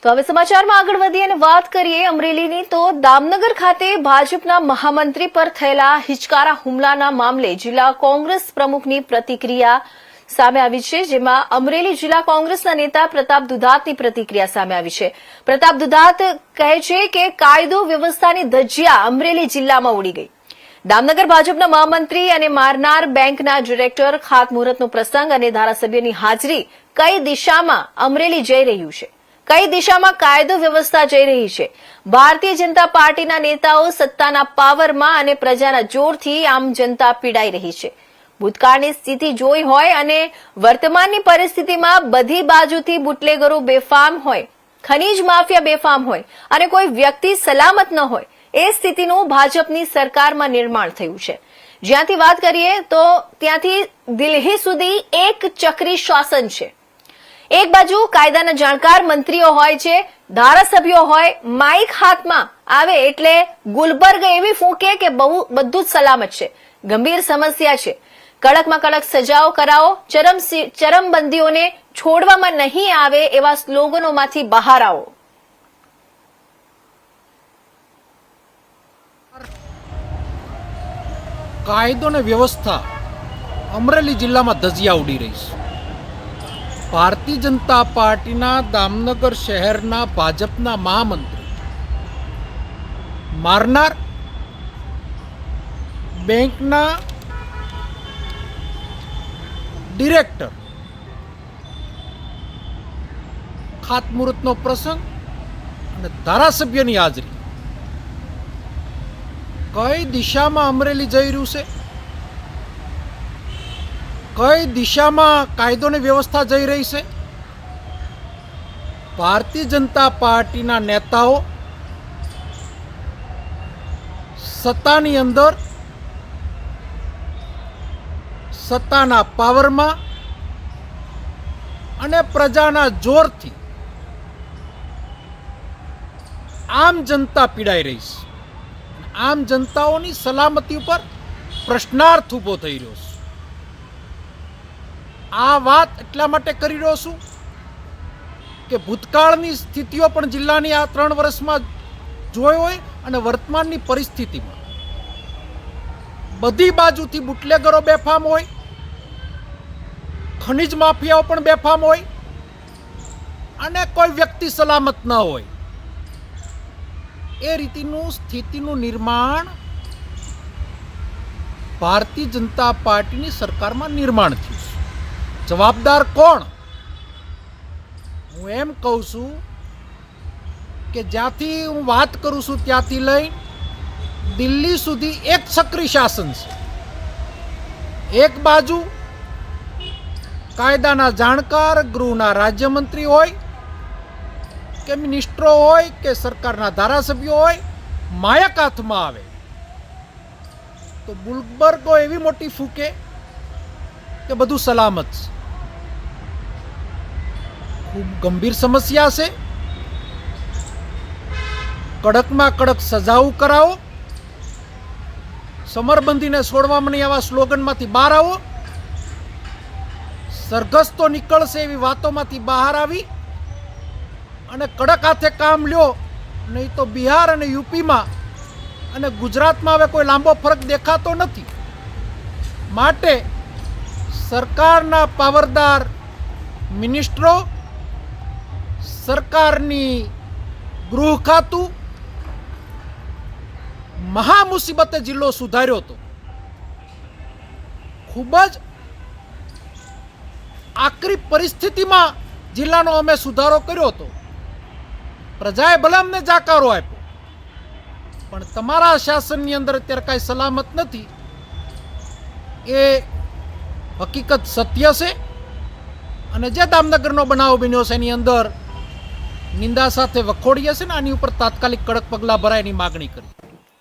તો હવે સમાચારમાં આગળ વધીએ અને વાત કરીએ અમરેલીની। તો દામનગર ખાતે ભાજપના મહામંત્રી પર થયેલા હિચકારા હુમલાના મામલે જિલ્લા કોંગ્રેસ પ્રમુખની પ્રતિક્રિયા સામે આવી છે, જેમાં અમરેલી જિલ્લા કોંગ્રેસના નેતા પ્રતાપ દુધાતની પ્રતિક્રિયા સામે આવી છે। પ્રતાપ દુધાત કહે છે કે કાયદો વ્યવસ્થાની ધજ્જિયા અમરેલી જિલ્લામાં ઉડી ગઈ। દામનગર ભાજપના મહામંત્રી અને મારનાર બેંકના ડિરેક્ટર ખાતમુહૂર્તનો પ્રસંગ અને ધારાસભ્યની હાજરી કઈ દિશામાં અમરેલી જઈ રહ્યું છે, કઈ દિશામાં કાયદો વ્યવસ્થા જઈ રહી છે। ભારતીય જનતા પાર્ટીના નેતાઓ સત્તાના પાવરમાં અને પ્રજાના જોરથી આમ જનતા પીડાઈ રહી છે। ભૂતકાળની સ્થિતિ જોઈ હોય અને વર્તમાનની પરિસ્થિતિમાં બધી બાજુથી બુટલેગરો બેફામ હોય, ખનીજ માફિયા બેફામ હોય અને કોઈ વ્યક્તિ સલામત ન હોય, એ સ્થિતિનું ભાજપની સરકારમાં નિર્માણ થયું છે। જ્યાંથી વાત કરીએ તો ત્યાંથી દિલ્હી સુધી એક ચક્રી શાસન છે। એક બાજુ કાયદાના જાણકાર મંત્રીઓ હોય છે, ધારાસભ્યો હોય, માઇક હાથમાં આવે એટલે ગુલબર્ગ એવી ફૂંકે કે બધું જ સલામત છે। ગંભીર સમસ્યા છે, કડકમાં કડક સજાઓ કરાવો, ચરમબંધીઓને છોડવામાં નહીં આવે એવા સ્લોગનોમાંથી બહાર આવો। કાયદો અને વ્યવસ્થા અમરેલી જિલ્લામાં ધજિયા ઉડી રહી છે। ભારતીય જનતા પાર્ટીના દામનગર શહેરના ભાજપના મહામંત્રી મારનાર બેંકના ડિરેક્ટર ખાતમુહૂર્તનો પ્રસંગ અને ધારાસભ્યની હાજરી કઈ દિશામાં અમરેલી જઈ રહ્યું છે, કઈ દિશામાં કાયદો અને વ્યવસ્થા જઈ રહી છે। ભારતીય જનતા પાર્ટીના નેતાઓ સત્તાની અંદર સત્તાના પાવરમાં અને પ્રજાના જોરથી આમ જનતા પીડાઈ રહી છે। આમ જનતાઓની સલામતી ઉપર પ્રશ્નાર્થ ઊભો થઈ રહ્યો છે। આ વાત એટલા માટે કરી રહ્યો છું કે ભૂતકાળની સ્થિતિઓ પણ જિલ્લાની આ 3 વર્ષમાં જોઈ હોય અને વર્તમાનની પરિસ્થિતિમાં બધી બાજુથી બુટલેગરો બેફામ હોય, ખનીજ માફિયાઓ પણ બેફામ હોય અને કોઈ વ્યક્તિ સલામત ન હોય, એ રીતિનું સ્થિતિનું નિર્માણ ભારતીય જનતા પાર્ટીની સરકારમાં નિર્માણ થયું છે। જવાબદાર કોણ? હું એમ કહું છું કે જ્યાંથી હું વાત કરું છું ત્યાંથી લઈ દિલ્હી સુધી એક ચક્રી શાસન છે। એક બાજુ કાયદાના જાણકાર ગૃહના રાજ્યમંત્રી હોય કે મિનિસ્ટરો હોય કે સરકારના ધારાસભ્યો હોય, માયક હાથમાં આવે તો ગુલબર્ગો એવી મોટી ફૂકે કે બધું સલામત છે। ખૂબ ગંભીર સમસ્યા છે। કડકમાં કડક સજાઓ કરાવો, સમરબંધીને છોડવામાં નહીં આવા સ્લોગનમાંથી બહાર આવો, સરઘસ તો નીકળશે એવી વાતોમાંથી બહાર આવી અને કડક હાથે કામ લ્યો, નહીં તો બિહાર અને યુપીમાં અને ગુજરાતમાં હવે કોઈ લાંબો ફરક દેખાતો નથી। માટે સરકારના પાવરદાર મિનિસ્ટરો, સરકારની ગૃહ ખાતું મહા મુસીબતે જિલ્લો સુધાર્યો હતો। ખૂબ જ આકરી પરિસ્થિતિમાં જિલ્લાનો અમે સુધારો કર્યો હતો। પ્રજાએ ભલે અમને જાકારો આપ્યો, પણ તમારા શાસનની અંદર અત્યારે કાંઈ સલામત નથી, એ હકીકત સત્ય છે। અને જે દામનગરનો બનાવ બન્યો છે એની અંદર નિંદા સાથે વખોડીએ છે ને આની ઉપર તાત્કાલિક કડક પગલાં ભરાય એની માગણી કરી।